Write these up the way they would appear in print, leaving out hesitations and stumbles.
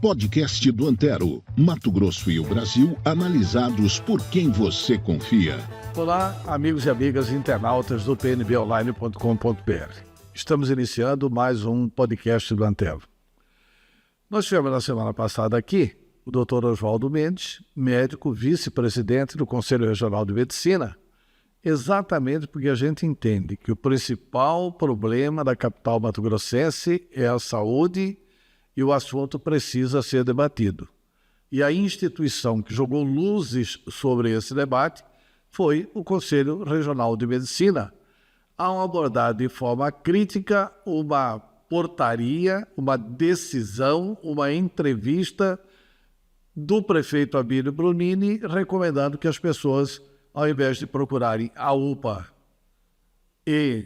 podcast do Antero. Mato Grosso e o Brasil, analisados por quem você confia. Olá, amigos e amigas internautas do pnbonline.com.br. Estamos iniciando mais um podcast do Antero. Nós tivemos na semana passada aqui o Dr. Oswaldo Mendes, médico vice-presidente do Conselho Regional de Medicina, exatamente porque a gente entende que o principal problema da capital mato-grossense é a saúde e o assunto precisa ser debatido. E a instituição que jogou luzes sobre esse debate foi o Conselho Regional de Medicina, ao abordar de forma crítica uma portaria, uma decisão, uma entrevista do prefeito Abílio Brunini recomendando que as pessoas, ao invés de procurarem a UPA e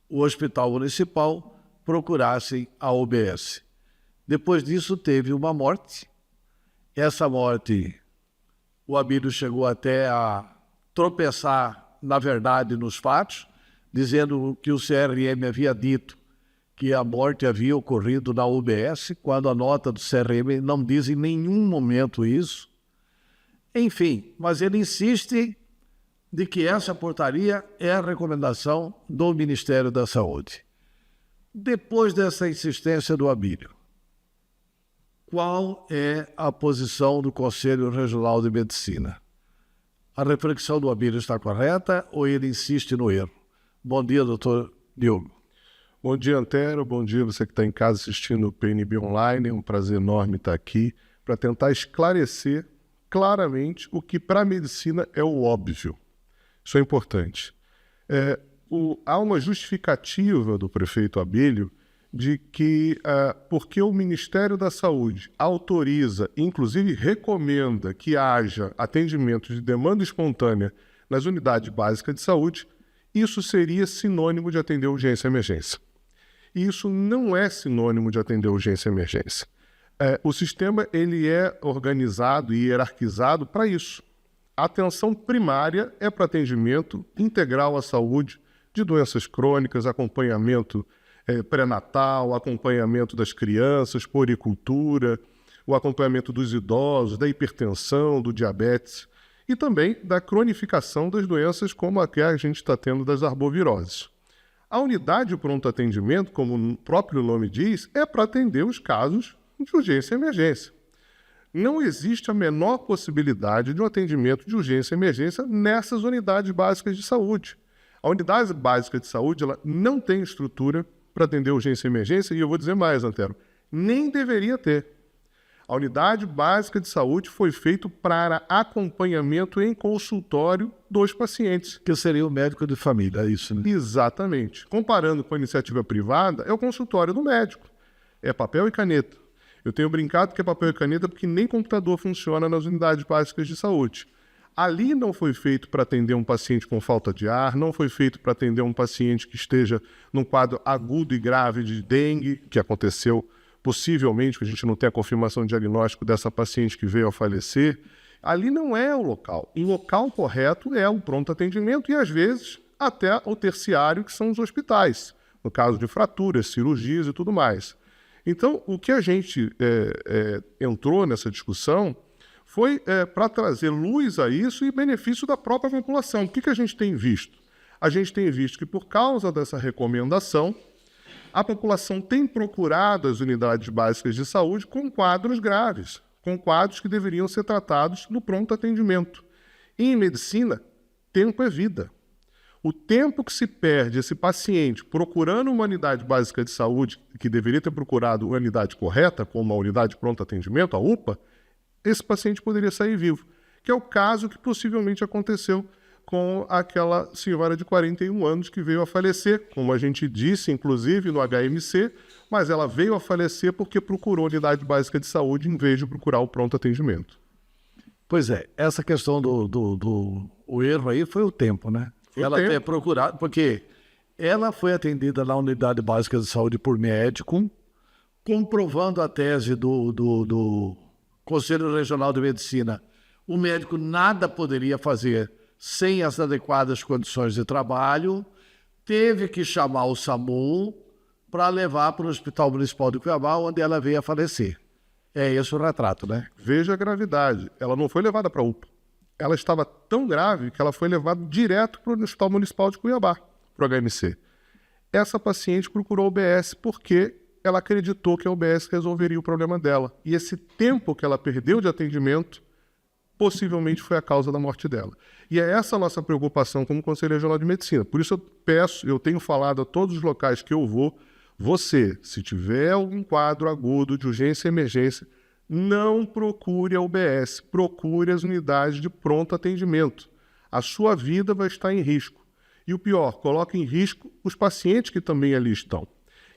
o Hospital Municipal, procurassem a UBS. Depois disso, teve uma morte. Essa morte, o Abílio chegou até a tropeçar, na verdade, nos fatos, dizendo que o CRM havia dito que a morte havia ocorrido na UBS, quando a nota do CRM não diz em nenhum momento isso. Enfim, mas ele insiste de que essa portaria é a recomendação do Ministério da Saúde. Depois dessa insistência do Abílio, qual é a posição do Conselho Regional de Medicina? A reflexão do Abílio está correta ou ele insiste no erro? Bom dia, doutor Diogo. Bom dia, Antero. Bom dia você que está em casa assistindo o PNB Online. É um prazer enorme estar aqui para tentar esclarecer claramente o que para a medicina é o óbvio. Isso é importante. Há uma justificativa do prefeito Abílio de que, porque o Ministério da Saúde autoriza, inclusive recomenda que haja atendimento de demanda espontânea nas unidades básicas de saúde, isso seria sinônimo de atender urgência e emergência. E isso não é sinônimo de atender urgência e emergência. O sistema ele é organizado e hierarquizado para isso. A atenção primária é para atendimento integral à saúde de doenças crônicas, acompanhamento pré-natal, acompanhamento das crianças, puericultura, o acompanhamento dos idosos, da hipertensão, do diabetes e também da cronificação das doenças como a que a gente está tendo das arboviroses. A unidade de pronto atendimento, como o próprio nome diz, é para atender os casos de urgência e emergência. Não existe a menor possibilidade de um atendimento de urgência e emergência nessas unidades básicas de saúde. A unidade básica de saúde ela não tem estrutura para atender urgência e emergência, e eu vou dizer mais, Antero, nem deveria ter. A unidade básica de saúde foi feita para acompanhamento em consultório dos pacientes. Que seria o médico de família, é isso, né? Exatamente. Comparando com a iniciativa privada, é o consultório do médico. É papel e caneta. Eu tenho brincado que é papel e caneta porque nem computador funciona nas unidades básicas de saúde. Ali não foi feito para atender um paciente com falta de ar, não foi feito para atender um paciente que esteja num quadro agudo e grave de dengue, que aconteceu possivelmente, que a gente não tem a confirmação de diagnóstico dessa paciente que veio a falecer. Ali não é o local. O local correto é o pronto atendimento e, às vezes, até o terciário, que são os hospitais, no caso de fraturas, cirurgias e tudo mais. Então, o que a gente entrou nessa discussão foi para trazer luz a isso e benefício da própria população. O que a gente tem visto? A gente tem visto que, por causa dessa recomendação, a população tem procurado as unidades básicas de saúde com quadros graves, com quadros que deveriam ser tratados no pronto atendimento. E em medicina, tempo é vida. O tempo que se perde esse paciente procurando uma unidade básica de saúde, que deveria ter procurado a unidade correta, como a unidade de pronto atendimento, a UPA, esse paciente poderia sair vivo, que é o caso que possivelmente aconteceu com aquela senhora de 41 anos que veio a falecer, como a gente disse, inclusive, no HMC, mas ela veio a falecer porque procurou a unidade básica de saúde em vez de procurar o pronto atendimento. Pois é, essa questão o erro aí foi o tempo, né? Ela ter procurado, porque ela foi atendida na unidade básica de saúde por médico, comprovando a tese do Conselho Regional de Medicina. O médico nada poderia fazer sem as adequadas condições de trabalho, teve que chamar o SAMU para levar para o Hospital Municipal de Cuiabá, onde ela veio a falecer. É esse o retrato, né? Veja a gravidade. Ela não foi levada para a UPA. Ela estava tão grave que ela foi levada direto para o Hospital Municipal de Cuiabá, para o HMC. Essa paciente procurou a UBS porque ela acreditou que a UBS resolveria o problema dela. E esse tempo que ela perdeu de atendimento possivelmente foi a causa da morte dela. E é essa a nossa preocupação como Conselho Regional de Medicina. Por isso eu tenho falado a todos os locais que eu vou, você, se tiver algum quadro agudo de urgência e emergência, não procure a UBS, procure as unidades de pronto atendimento. A sua vida vai estar em risco. E o pior, coloque em risco os pacientes que também ali estão,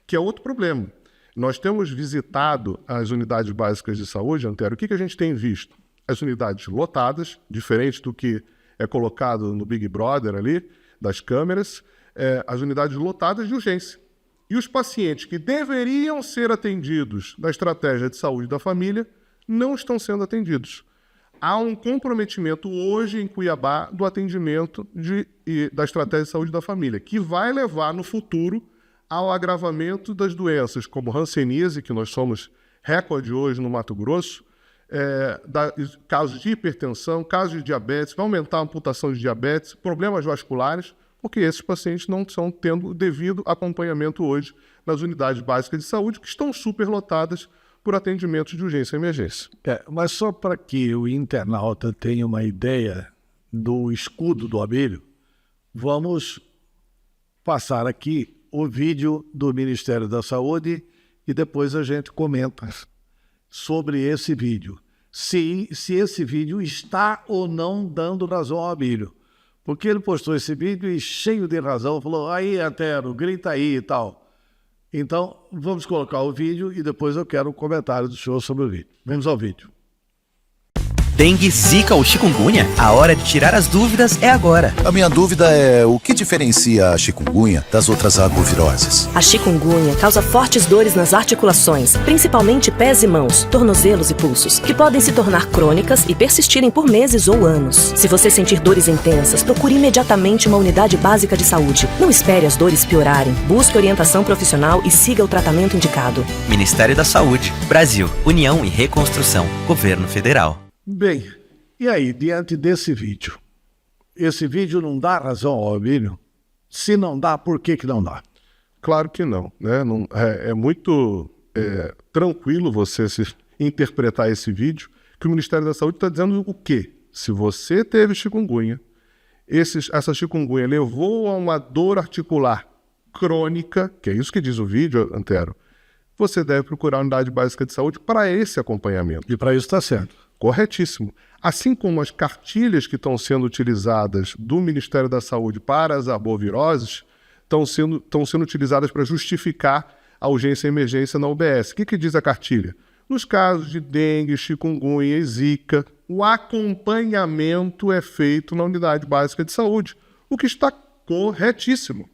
que é outro problema. Nós temos visitado as unidades básicas de saúde, Antero, o que a gente tem visto? As unidades lotadas, diferente do que é colocado no Big Brother ali, das câmeras, as unidades lotadas de urgência. E os pacientes que deveriam ser atendidos da estratégia de saúde da família não estão sendo atendidos. Há um comprometimento hoje em Cuiabá do atendimento da estratégia de saúde da família, que vai levar no futuro ao agravamento das doenças como hanseníase, que nós somos recorde hoje no Mato Grosso, casos de hipertensão, casos de diabetes, vai aumentar a amputação de diabetes, problemas vasculares, porque esses pacientes não estão tendo o devido acompanhamento hoje nas unidades básicas de saúde, que estão superlotadas por atendimentos de urgência e emergência. Mas só para que o internauta tenha uma ideia do escudo do Abílio, vamos passar aqui o vídeo do Ministério da Saúde e depois a gente comenta sobre esse vídeo. Se esse vídeo está ou não dando razão ao Abílio. Porque ele postou esse vídeo e cheio de razão, falou, aí, Antero, grita aí e tal. Então, vamos colocar o vídeo e depois eu quero um comentário do senhor sobre o vídeo. Vamos ao vídeo. Dengue, zika ou chikungunya? A hora de tirar as dúvidas é agora. A minha dúvida é o que diferencia a chikungunya das outras arboviroses? A chikungunya causa fortes dores nas articulações, principalmente pés e mãos, tornozelos e pulsos, que podem se tornar crônicas e persistirem por meses ou anos. Se você sentir dores intensas, procure imediatamente uma unidade básica de saúde. Não espere as dores piorarem. Busque orientação profissional e siga o tratamento indicado. Ministério da Saúde, Brasil, União e Reconstrução, Governo Federal. Bem, e aí, diante desse vídeo? Esse vídeo não dá razão ao Abílio? Se não dá, por que não dá? Claro que não, né? É muito tranquilo você interpretar esse vídeo, que o Ministério da Saúde está dizendo o quê? Se você teve chikungunya, essa chikungunya levou a uma dor articular crônica, que é isso que diz o vídeo, Antero, você deve procurar a unidade básica de saúde para esse acompanhamento. E para isso está certo. Corretíssimo. Assim como as cartilhas que estão sendo utilizadas do Ministério da Saúde para as arboviroses estão sendo utilizadas para justificar a urgência e emergência na UBS. O que diz a cartilha? Nos casos de dengue, chikungunya e zika, o acompanhamento é feito na unidade básica de saúde, o que está corretíssimo.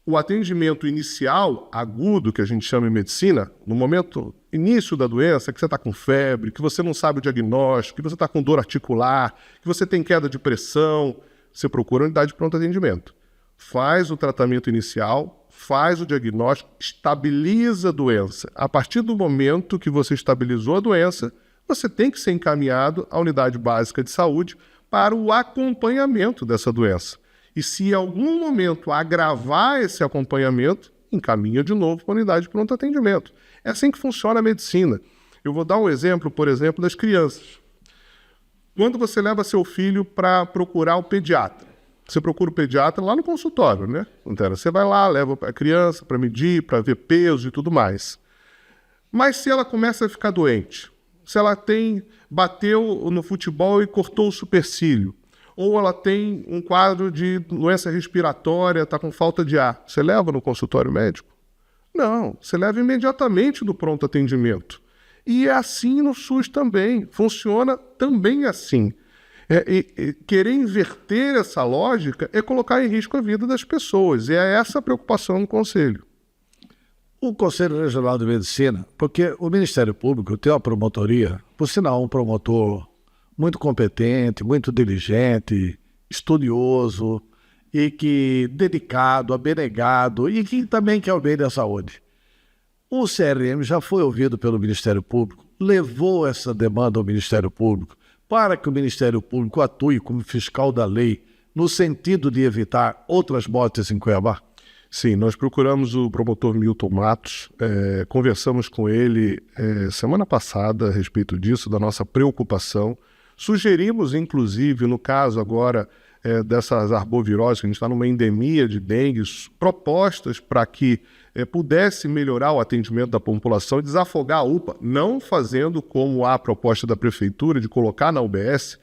O atendimento inicial, agudo, que a gente chama em medicina, no momento início da doença, que você está com febre, que você não sabe o diagnóstico, que você está com dor articular, que você tem queda de pressão, você procura a unidade de pronto atendimento. Faz o tratamento inicial, faz o diagnóstico, estabiliza a doença. A partir do momento que você estabilizou a doença, você tem que ser encaminhado à unidade básica de saúde para o acompanhamento dessa doença. E se em algum momento agravar esse acompanhamento, encaminha de novo para a unidade de pronto atendimento. É assim que funciona a medicina. Eu vou dar um exemplo, por exemplo, das crianças. Quando você leva seu filho para procurar o pediatra, você procura o pediatra lá no consultório, né? Você vai lá, leva a criança para medir, para ver peso e tudo mais. Mas se ela começa a ficar doente, se ela bateu no futebol e cortou o supercílio, ou ela tem um quadro de doença respiratória, está com falta de ar, você leva no consultório médico? Não, você leva imediatamente no pronto atendimento. E é assim no SUS também, funciona também assim. Querer inverter essa lógica é colocar em risco a vida das pessoas, e é essa a preocupação do Conselho. O Conselho Regional de Medicina, porque o Ministério Público tem uma promotoria, por sinal, um promotor muito competente, muito diligente, estudioso e que dedicado, abnegado e que também quer o bem da saúde. O CRM já foi ouvido pelo Ministério Público levou essa demanda ao Ministério Público para que o Ministério Público atue como fiscal da lei no sentido de evitar outras mortes em Cuiabá? Sim, nós procuramos o promotor Milton Matos, conversamos com ele semana passada a respeito disso, da nossa preocupação. Sugerimos, inclusive, no caso agora dessas arboviroses, que a gente está numa endemia de dengue, propostas para que pudesse melhorar o atendimento da população e desafogar a UPA, não fazendo como a proposta da Prefeitura de colocar na UBS.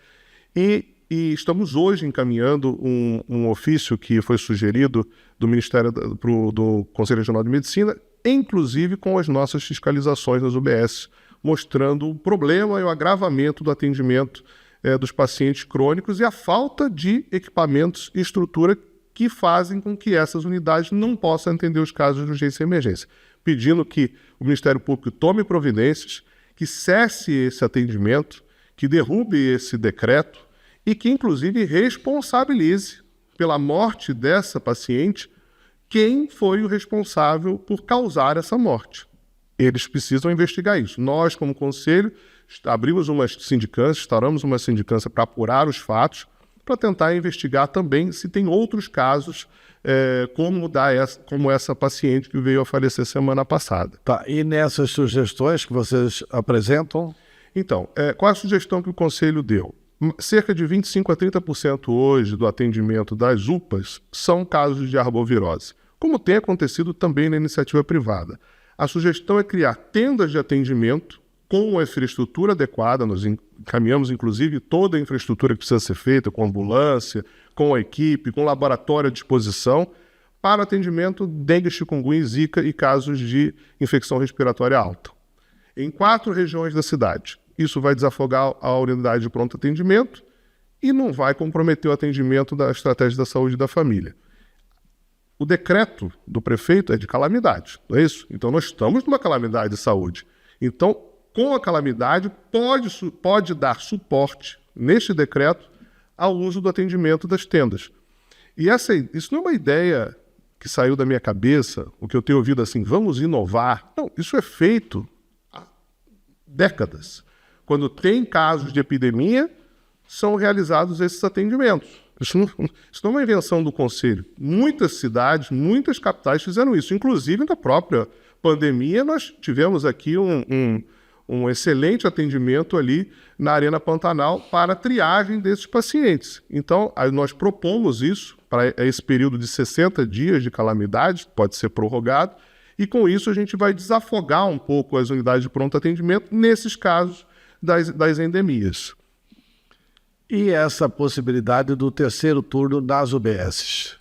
E estamos hoje encaminhando um ofício que foi sugerido do Ministério do Conselho Regional de Medicina, inclusive com as nossas fiscalizações nas UBS, mostrando o problema e o agravamento do atendimento dos pacientes crônicos e a falta de equipamentos e estrutura que fazem com que essas unidades não possam atender os casos de urgência e emergência. Pedindo que o Ministério Público tome providências, que cesse esse atendimento, que derrube esse decreto e que, inclusive, responsabilize pela morte dessa paciente quem foi o responsável por causar essa morte. Eles precisam investigar isso. Nós, como conselho, abrimos uma sindicância, instauramos uma sindicância para apurar os fatos, para tentar investigar também se tem outros casos como essa paciente que veio a falecer semana passada. Tá, e nessas sugestões que vocês apresentam? Então, qual a sugestão que o Conselho deu? Cerca de 25% a 30% hoje do atendimento das UPAs são casos de arbovirose, como tem acontecido também na iniciativa privada. A sugestão é criar tendas de atendimento com a infraestrutura adequada. Nós encaminhamos, inclusive, toda a infraestrutura que precisa ser feita, com ambulância, com a equipe, com laboratório à disposição, para atendimento dengue, chikungunya, zika e casos de infecção respiratória alta. Em 4 regiões da cidade. Isso vai desafogar a unidade de pronto atendimento e não vai comprometer o atendimento da estratégia da saúde da família. O decreto do prefeito é de calamidade, não é isso? Então, nós estamos numa calamidade de saúde. Então, com a calamidade, pode dar suporte, neste decreto, ao uso do atendimento das tendas. E isso não é uma ideia que saiu da minha cabeça, o que eu tenho ouvido assim, vamos inovar. Não, isso é feito há décadas. Quando tem casos de epidemia, são realizados esses atendimentos. Isso não é uma invenção do Conselho. Muitas cidades, muitas capitais fizeram isso. Inclusive, na própria pandemia, nós tivemos aqui um excelente atendimento ali na Arena Pantanal para a triagem desses pacientes. Então, nós propomos isso para esse período de 60 dias de calamidade, pode ser prorrogado, e com isso a gente vai desafogar um pouco as unidades de pronto atendimento nesses casos das endemias. E essa possibilidade do terceiro turno das UBSs?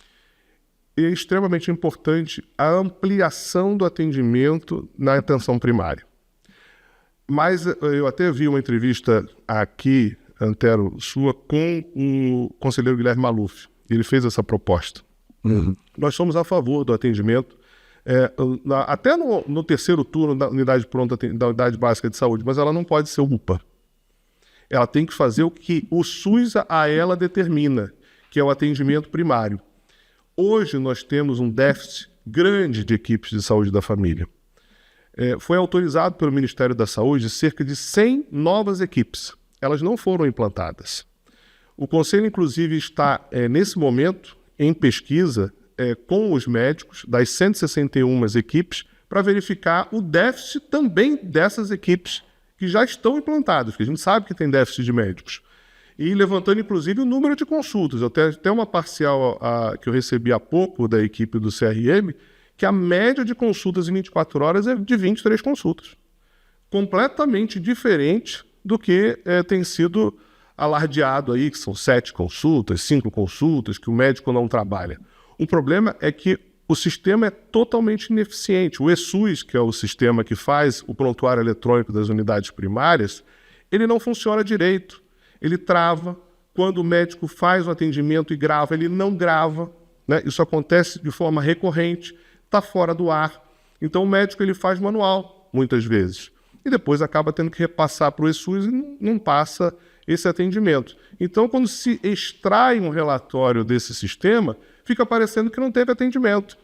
É extremamente importante a ampliação do atendimento na atenção primária. Mas eu até vi uma entrevista aqui, Antero, sua, com o conselheiro Guilherme Maluf. Ele fez essa proposta. Nós somos a favor do atendimento, até no terceiro turno da unidade pronta, da unidade básica de saúde, mas ela não pode ser UPA. Ela tem que fazer o que o SUS a ela determina, que é o atendimento primário. Hoje nós temos um déficit grande de equipes de saúde da família. Foi autorizado pelo Ministério da Saúde cerca de 100 novas equipes. Elas não foram implantadas. O Conselho, inclusive, está, nesse momento, em pesquisa com os médicos das 161 equipes para verificar o déficit também dessas equipes que já estão implantadas, porque a gente sabe que tem déficit de médicos. E levantando, inclusive, o número de consultas. Eu tenho até uma parcial que eu recebi há pouco da equipe do CRM, que a média de consultas em 24 horas é de 23 consultas. Completamente diferente do que tem sido alardeado aí, que são 7 consultas, 5 consultas, que o médico não trabalha. O problema é que o sistema é totalmente ineficiente. O eSUS, que é o sistema que faz o prontuário eletrônico das unidades primárias, ele não funciona direito. Ele trava. Quando o médico faz o atendimento e grava, ele não grava, né? Isso acontece de forma recorrente, está fora do ar. Então o médico ele faz manual, muitas vezes. E depois acaba tendo que repassar para o eSUS e não passa esse atendimento. Então, quando se extrai um relatório desse sistema, fica parecendo que não teve atendimento.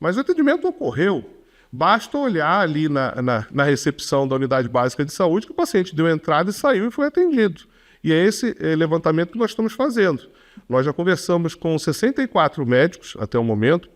Mas o atendimento ocorreu. Basta olhar ali na recepção da unidade básica de saúde que o paciente deu entrada e saiu e foi atendido. E é esse levantamento que nós estamos fazendo. Nós já conversamos com 64 médicos até o momento,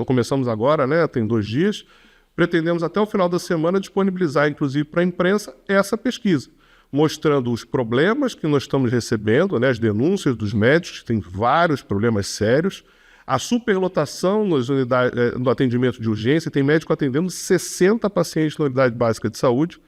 começamos agora, né, tem 2 dias, pretendemos até o final da semana disponibilizar, inclusive para a imprensa, essa pesquisa, mostrando os problemas que nós estamos recebendo, né, as denúncias dos médicos, que tem vários problemas sérios, a superlotação no atendimento de urgência, tem médico atendendo 60 pacientes na unidade básica de saúde,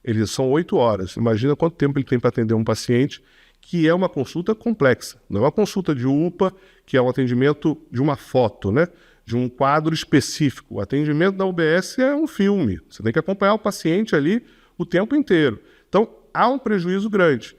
eles são 8 horas. Imagina quanto tempo ele tem para atender um paciente, que é uma consulta complexa. Não é uma consulta de UPA, que é um atendimento de uma foto, né? De um quadro específico. O atendimento da UBS é um filme. Você tem que acompanhar o paciente ali o tempo inteiro. Então, há um prejuízo grande.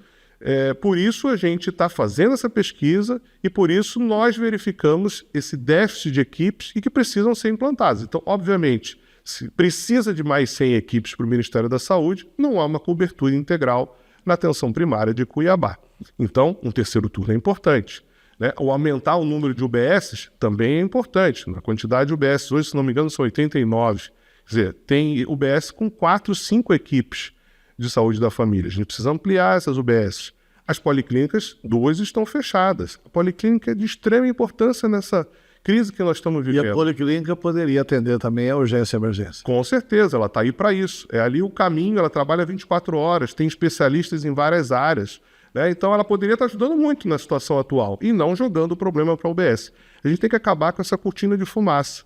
Por isso a gente está fazendo essa pesquisa e por isso nós verificamos esse déficit de equipes e que precisam ser implantadas. Então, obviamente, se precisa de mais 100 equipes para o Ministério da Saúde, não há uma cobertura integral na atenção primária de Cuiabá. Então, um terceiro turno é importante, né? O aumentar o número de UBSs também é importante. Na quantidade de UBSs hoje, se não me engano, são 89. Quer dizer, tem UBS com 4, 5 equipes de saúde da família. A gente precisa ampliar essas UBSs. As policlínicas, 2 estão fechadas. A policlínica é de extrema importância nessa crise que nós estamos vivendo. E a policlínica poderia atender também a urgência e emergência. Com certeza, ela está aí para isso. É ali o caminho, ela trabalha 24 horas, tem especialistas em várias áreas, né? Então ela poderia estar ajudando muito na situação atual e não jogando o problema para a UBS. A gente tem que acabar com essa cortina de fumaça.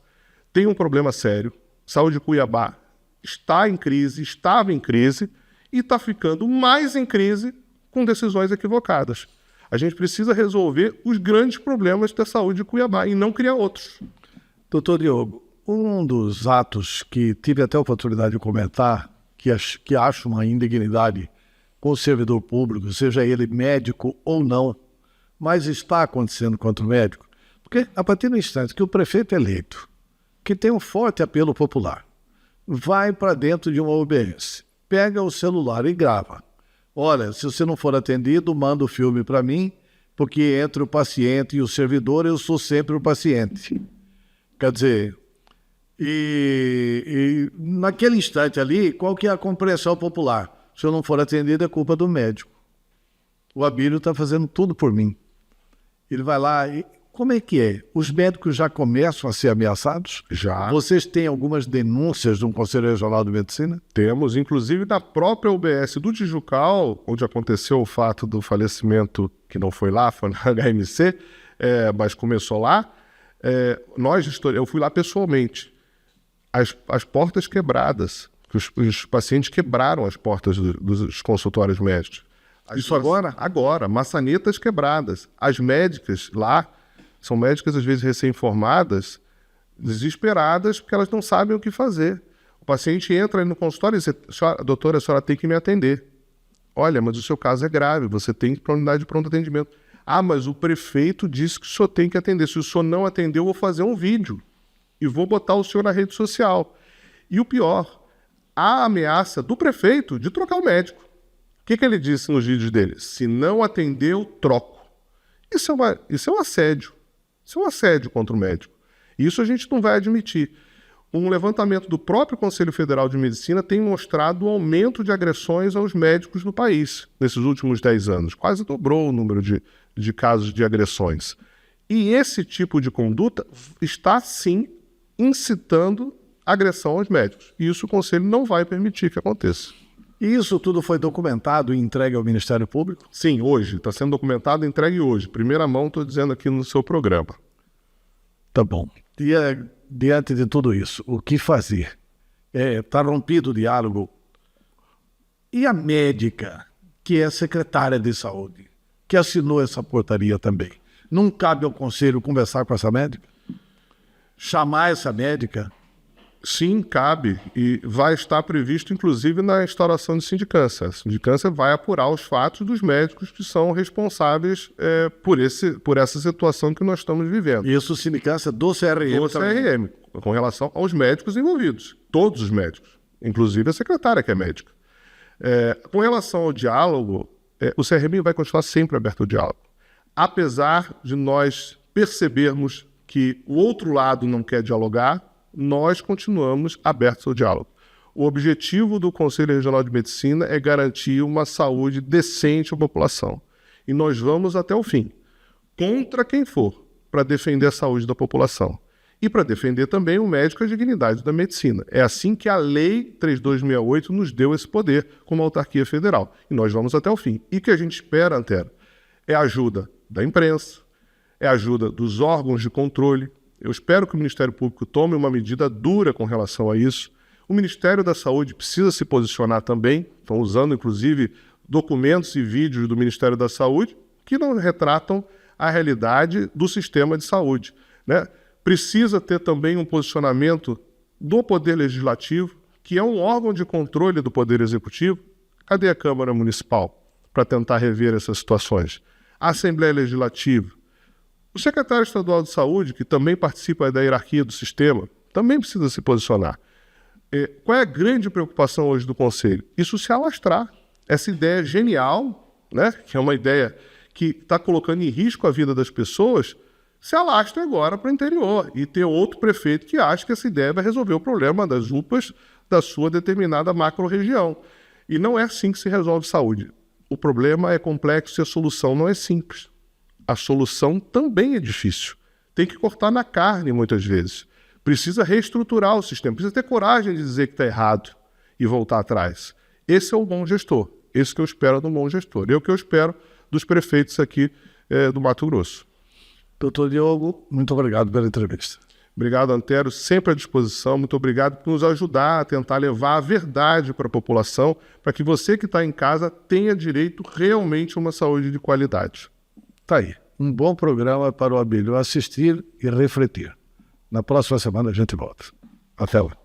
Tem um problema sério. Saúde de Cuiabá está em crise, estava em crise e está ficando mais em crise com decisões equivocadas. A gente precisa resolver os grandes problemas da saúde de Cuiabá e não criar outros. Doutor Diogo, um dos atos que tive até a oportunidade de comentar, que acho uma indignidade com o servidor público, seja ele médico ou não, mas está acontecendo contra o médico, porque a partir do instante que o prefeito eleito, que tem um forte apelo popular, vai para dentro de uma UBS, pega o celular e grava. Olha, se você não for atendido, manda o filme para mim, porque entre o paciente e o servidor, eu sou sempre o paciente. Quer dizer, e naquele instante ali, qual que é a compreensão popular? Se eu não for atendido, é culpa do médico. O Abílio está fazendo tudo por mim. Ele vai lá e... Como é que é? Os médicos já começam a ser ameaçados? Já. Vocês têm algumas denúncias de um Conselho Regional de Medicina? Temos, inclusive na própria UBS do Tijucal, onde aconteceu o fato do falecimento, que não foi lá, foi na HMC, mas começou lá. Eu fui lá pessoalmente. As portas quebradas, os pacientes quebraram as portas dos consultórios médicos. Isso agora? Agora, maçanetas quebradas. As médicas lá, são médicas, às vezes, recém-formadas, desesperadas, porque elas não sabem o que fazer. O paciente entra aí no consultório e diz, doutora, a senhora tem que me atender. Olha, mas o seu caso é grave, você tem que ir para a unidade de pronto atendimento. Ah, mas o prefeito disse que o senhor tem que atender. Se o senhor não atender, eu vou fazer um vídeo e vou botar o senhor na rede social. E o pior, a ameaça do prefeito de trocar o médico. O que ele disse nos vídeos dele? Se não atender, eu troco. Isso é um assédio. Isso é um assédio contra o médico. E isso a gente não vai admitir. Um levantamento do próprio Conselho Federal de Medicina tem mostrado o aumento de agressões aos médicos no país nesses últimos 10 anos. Quase dobrou o número de casos de agressões. E esse tipo de conduta está, sim, incitando agressão aos médicos. E isso o Conselho não vai permitir que aconteça. E isso tudo foi documentado e entregue ao Ministério Público? Sim, hoje. Está sendo documentado e entregue hoje. Primeira mão, estou dizendo aqui no seu programa. Tá bom. E diante de tudo isso, o que fazer? Está rompido o diálogo. E a médica, que é secretária de saúde, que assinou essa portaria também, não cabe ao Conselho conversar com essa médica? Chamar essa médica? Sim, cabe. E vai estar previsto, inclusive, na instauração de sindicância. A sindicância vai apurar os fatos dos médicos que são responsáveis por essa situação que nós estamos vivendo. Isso, sindicância do CRM. Do CRM, com relação aos médicos envolvidos. Todos os médicos. Inclusive a secretária, que é médica. Com relação ao diálogo, o CRM vai continuar sempre aberto ao diálogo. Apesar de nós percebermos que o outro lado não quer dialogar, nós continuamos abertos ao diálogo. O objetivo do Conselho Regional de Medicina é garantir uma saúde decente à população. E nós vamos até o fim, contra quem for, para defender a saúde da população. E para defender também o médico e a dignidade da medicina. É assim que a Lei 3268 nos deu esse poder como autarquia federal. E nós vamos até o fim. E o que a gente espera, Antero, é a ajuda da imprensa, é a ajuda dos órgãos de controle. Eu espero que o Ministério Público tome uma medida dura com relação a isso. O Ministério da Saúde precisa se posicionar também, estão usando inclusive documentos e vídeos do Ministério da Saúde que não retratam a realidade do sistema de saúde, né? Precisa ter também um posicionamento do Poder Legislativo, que é um órgão de controle do Poder Executivo. Cadê a Câmara Municipal para tentar rever essas situações? A Assembleia Legislativa. O secretário estadual de Saúde, que também participa da hierarquia do sistema, também precisa se posicionar. Qual é a grande preocupação hoje do Conselho? Isso se alastrar. Essa ideia genial, né, que é uma ideia que está colocando em risco a vida das pessoas, se alastra agora para o interior e ter outro prefeito que acha que essa ideia vai resolver o problema das UPAs da sua determinada macro-região. E não é assim que se resolve saúde. O problema é complexo e a solução não é simples. A solução também é difícil. Tem que cortar na carne muitas vezes. Precisa reestruturar o sistema, precisa ter coragem de dizer que está errado e voltar atrás. Esse é o bom gestor, esse que eu espero do bom gestor. É o que eu espero dos prefeitos aqui do Mato Grosso. Doutor Diogo, muito obrigado pela entrevista. Obrigado, Antero, sempre à disposição. Muito obrigado por nos ajudar a tentar levar a verdade para a população, para que você que está em casa tenha direito realmente a uma saúde de qualidade. Tá aí, um bom programa para o Abílio assistir e refletir. Na próxima semana a gente volta. Até lá.